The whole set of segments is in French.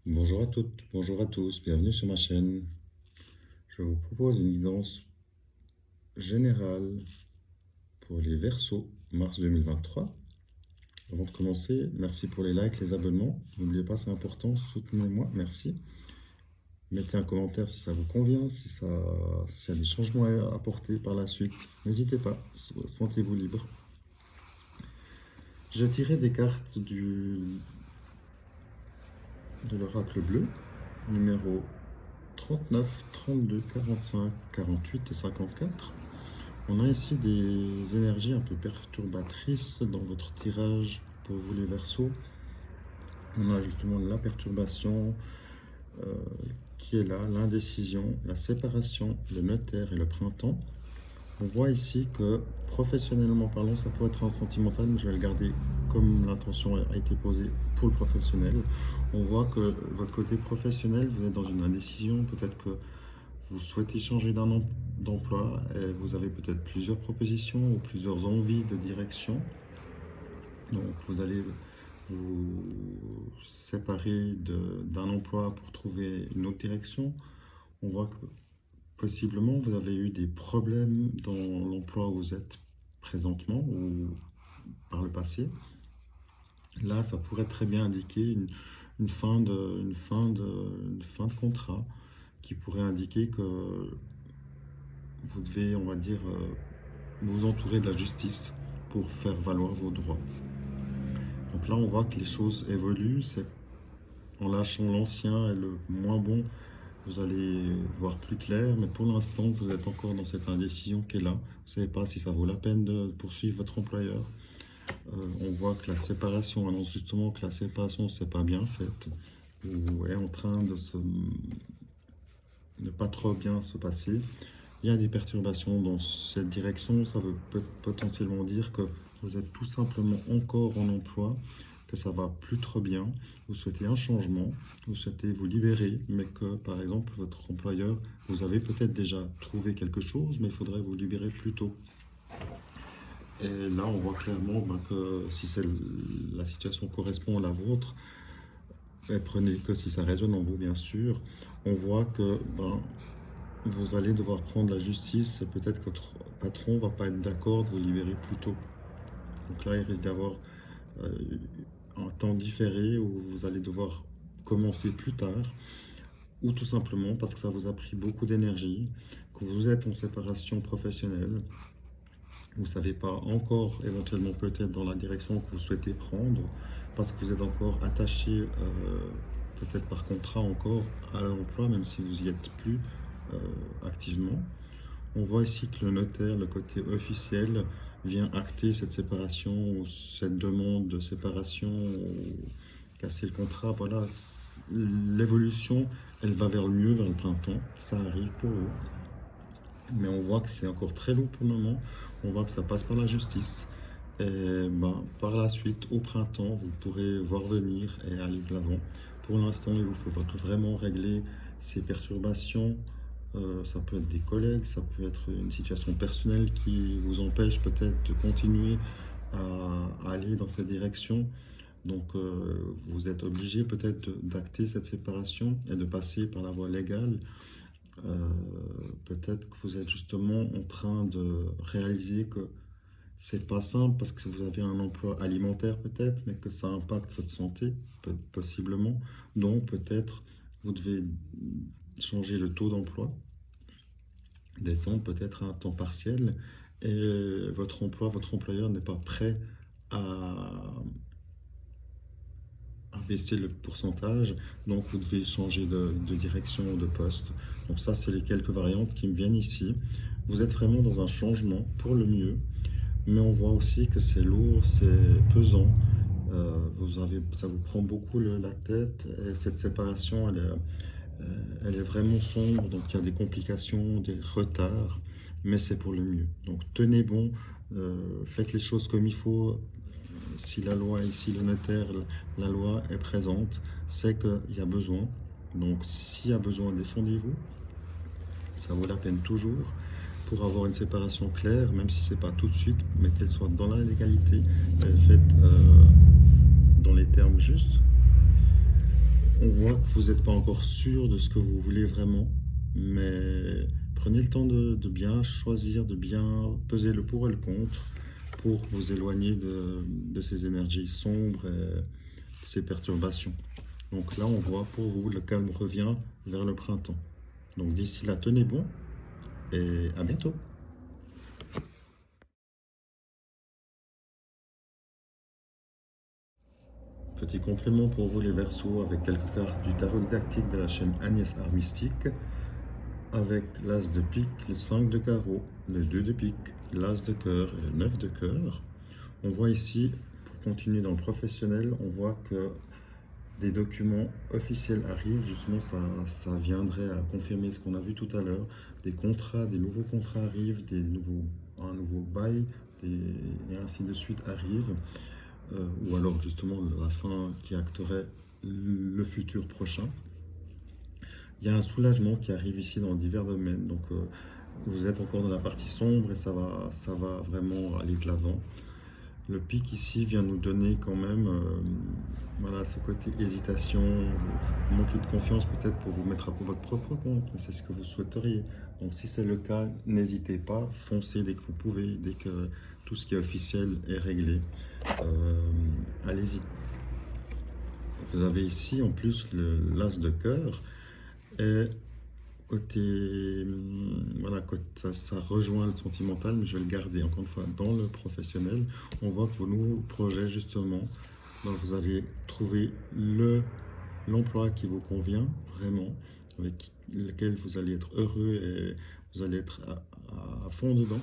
Bonjour à toutes, bonjour à tous, bienvenue sur ma chaîne. Je vous propose une guidance générale pour les Verseaux, mars 2023. Avant de commencer, merci pour les likes, les abonnements. N'oubliez pas, c'est important, soutenez-moi, merci. Mettez un commentaire si ça vous convient, s'il y a des changements à apporter par la suite. N'hésitez pas, sentez-vous libre. J'ai tiré des cartes de l'oracle bleu, numéro 39, 32, 45, 48 et 54. On a ici des énergies un peu perturbatrices dans votre tirage pour vous les Verseaux. On a justement la perturbation euh, qui est là, l'indécision, la séparation, le notaire et le printemps. On voit ici que professionnellement parlant, ça peut être un sentimental, mais je vais le garder comme l'intention a été posée pour le professionnel. On voit que votre côté professionnel, vous êtes dans une indécision, peut-être que vous souhaitez changer d'emploi et vous avez peut-être plusieurs propositions ou plusieurs envies de direction. Donc vous allez vous séparer d'un emploi pour trouver une autre direction. On voit que possiblement vous avez eu des problèmes dans l'emploi où vous êtes présentement ou par le passé. Là, ça pourrait très bien indiquer une fin de contrat qui pourrait indiquer que vous devez, on va dire, vous entourer de la justice pour faire valoir vos droits. Donc là, on voit que les choses évoluent. C'est en lâchant l'ancien et le moins bon, vous allez voir plus clair. Mais pour l'instant, vous êtes encore dans cette indécision qui est là. Vous ne savez pas si ça vaut la peine de poursuivre votre employeur. On voit que la séparation annonce justement que la séparation s'est pas bien faite ou est en train de ne pas trop bien se passer. Il y a des perturbations dans cette direction. Ça veut potentiellement dire que vous êtes tout simplement encore en emploi, que ça va plus trop bien. Vous souhaitez un changement, vous souhaitez vous libérer, mais que par exemple votre employeur, vous avez peut-être déjà trouvé quelque chose, mais il faudrait vous libérer plus tôt. Et là, on voit clairement que si la situation correspond à la vôtre, et prenez que si ça résonne en vous, bien sûr, on voit que vous allez devoir prendre la justice et peut-être que votre patron va pas être d'accord de vous libérer plus tôt. Donc là, il risque d'avoir euh, un temps différé où vous allez devoir commencer plus tard ou tout simplement parce que ça vous a pris beaucoup d'énergie, que vous êtes en séparation professionnelle, vous ne savez pas encore éventuellement peut-être dans la direction que vous souhaitez prendre parce que vous êtes encore attaché peut-être par contrat encore à l'emploi même si vous n'y êtes plus activement. On voit ici que le notaire, le côté officiel, vient acter cette séparation ou cette demande de séparation ou casser le contrat. Voilà, l'évolution, elle va vers le mieux, vers le printemps. Ça arrive pour vous. Mais on voit que c'est encore très long pour le moment. On voit que ça passe par la justice. Et par la suite, au printemps, vous pourrez voir venir et aller de l'avant. Pour l'instant, il vous faut vraiment régler ces perturbations. Ça peut être des collègues, ça peut être une situation personnelle qui vous empêche peut-être de continuer à aller dans cette direction. Donc, vous êtes obligé peut-être d'acter cette séparation et de passer par la voie légale. Peut-être que vous êtes justement en train de réaliser que c'est pas simple parce que vous avez un emploi alimentaire peut-être, mais que ça impacte votre santé, possiblement. Donc peut-être vous devez changer le taux d'emploi, descendre peut-être à un temps partiel, et votre employeur n'est pas prêt à baisser le pourcentage, donc vous devez changer de direction, de poste. Donc ça, c'est les quelques variantes qui me viennent ici. Vous êtes vraiment dans un changement pour le mieux, mais on voit aussi que c'est lourd, c'est pesant. Ça vous prend beaucoup la tête, et cette séparation, elle est vraiment sombre, donc il y a des complications, des retards, mais c'est pour le mieux. Donc tenez bon, faites les choses comme il faut. Si la loi, ici le notaire, la loi est présente, c'est qu'il y a besoin. Donc s'il y a besoin, défendez-vous. Ça vaut la peine toujours pour avoir une séparation claire, même si c'est pas tout de suite, mais qu'elle soit dans la légalité, faite dans les termes justes. On voit que vous n'êtes pas encore sûr de ce que vous voulez vraiment, mais prenez le temps de bien choisir, de bien peser le pour et le contre pour vous éloigner de ces énergies sombres et de ces perturbations. Donc là, on voit pour vous, le calme revient vers le printemps. Donc d'ici là, tenez bon et à bientôt. Petit complément pour vous les Verseaux avec quelques cartes du tarot didactique de la chaîne Agnès Art Mystique avec l'As de pique, le 5 de carreau, le 2 de pique, l'As de cœur et le 9 de cœur. On voit ici, pour continuer dans le professionnel, on voit que des documents officiels arrivent, justement ça viendrait à confirmer ce qu'on a vu tout à l'heure, des contrats, des nouveaux contrats arrivent, un nouveau bail, et ainsi de suite arrivent. Ou alors justement la fin qui acterait le futur prochain. Il y a un soulagement qui arrive ici dans divers domaines, donc vous êtes encore dans la partie sombre et ça va vraiment aller de l'avant. Le pic ici vient nous donner quand même voilà, ce côté hésitation, vous manquez de confiance peut-être pour vous mettre à votre propre compte, mais c'est ce que vous souhaiteriez. Donc si c'est le cas, n'hésitez pas, foncez dès que vous pouvez, dès que tout ce qui est officiel est réglé. Allez-y. Vous avez ici en plus l'as de cœur et côté, voilà, ça rejoint le sentimental, mais je vais le garder encore une fois dans le professionnel. On voit que vos nouveaux projets, justement, donc vous allez trouver l'emploi qui vous convient vraiment, avec lequel vous allez être heureux et vous allez être à fond dedans.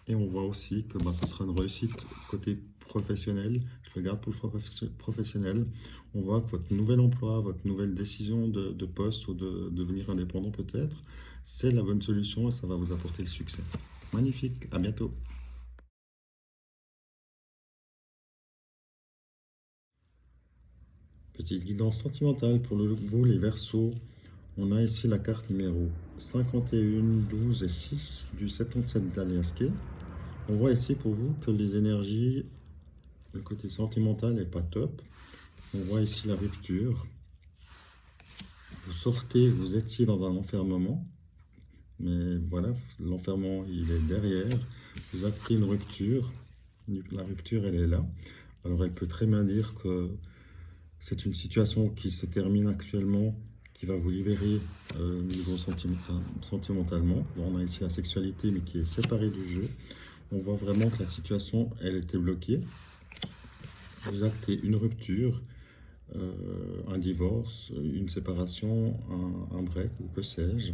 Et on voit aussi que ce sera une réussite côté professionnel. Je le garde pour le professionnel. On voit que votre nouvel emploi, votre nouvelle décision de poste ou de devenir indépendant peut-être, c'est la bonne solution et ça va vous apporter le succès. Magnifique, à bientôt. Petite guidance sentimentale pour vous les Verseaux. On a ici la carte numéro 51, 12 et 6 du 77 d'Aliasqué. On voit ici pour vous que les énergies, le côté sentimental n'est pas top. On voit ici la rupture. Vous sortez, vous étiez dans un enfermement, mais voilà, l'enfermement il est derrière. Vous actez une rupture. La rupture elle est là. Alors elle peut très bien dire que c'est une situation qui se termine actuellement, qui va vous libérer au niveau sentimentalement. Bon, on a ici la sexualité, mais qui est séparée du jeu. On voit vraiment que la situation, elle était bloquée. Vous actez une rupture, un divorce, une séparation, un break ou que sais-je.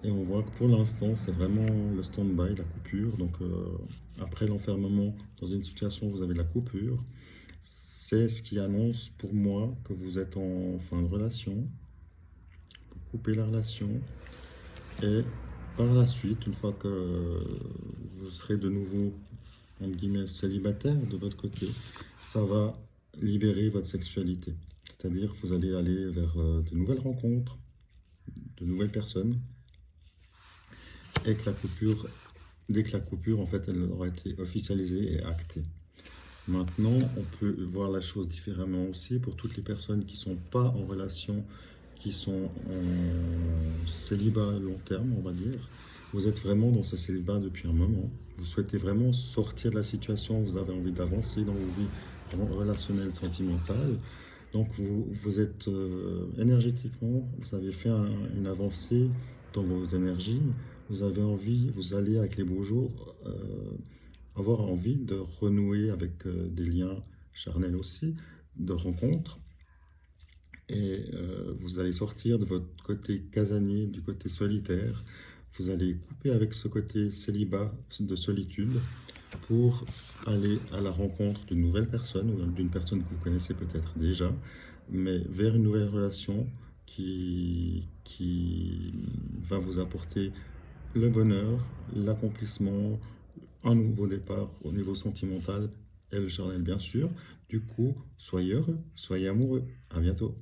Et on voit que pour l'instant, c'est vraiment le stand-by, la coupure. Donc, après l'enfermement, dans une situation où vous avez la coupure, c'est ce qui annonce pour moi que vous êtes en fin de relation. Vous coupez la relation et par la suite, une fois que vous serez de nouveau, entre guillemets, célibataire de votre côté, ça va libérer votre sexualité. C'est-à-dire que vous allez aller vers de nouvelles rencontres, de nouvelles personnes, et que la coupure, dès que la coupure, en fait, elle aura été officialisée et actée. Maintenant, on peut voir la chose différemment aussi pour toutes les personnes qui ne sont pas en relation, qui sont en célibat long terme, on va dire. Vous êtes vraiment dans ce célibat depuis un moment. Vous souhaitez vraiment sortir de la situation, vous avez envie d'avancer dans vos vies relationnelles, sentimentales. Donc vous êtes énergétiquement, vous avez fait une avancée dans vos énergies. Vous avez envie, vous allez avec les beaux jours avoir envie de renouer avec des liens charnels aussi, de rencontres. Et vous allez sortir de votre côté casanier, du côté solitaire. Vous allez couper avec ce côté célibat de solitude pour aller à la rencontre d'une nouvelle personne ou d'une personne que vous connaissez peut-être déjà, mais vers une nouvelle relation qui va vous apporter le bonheur, l'accomplissement, un nouveau départ au niveau sentimental et le charnel bien sûr. Du coup, soyez heureux, soyez amoureux. À bientôt.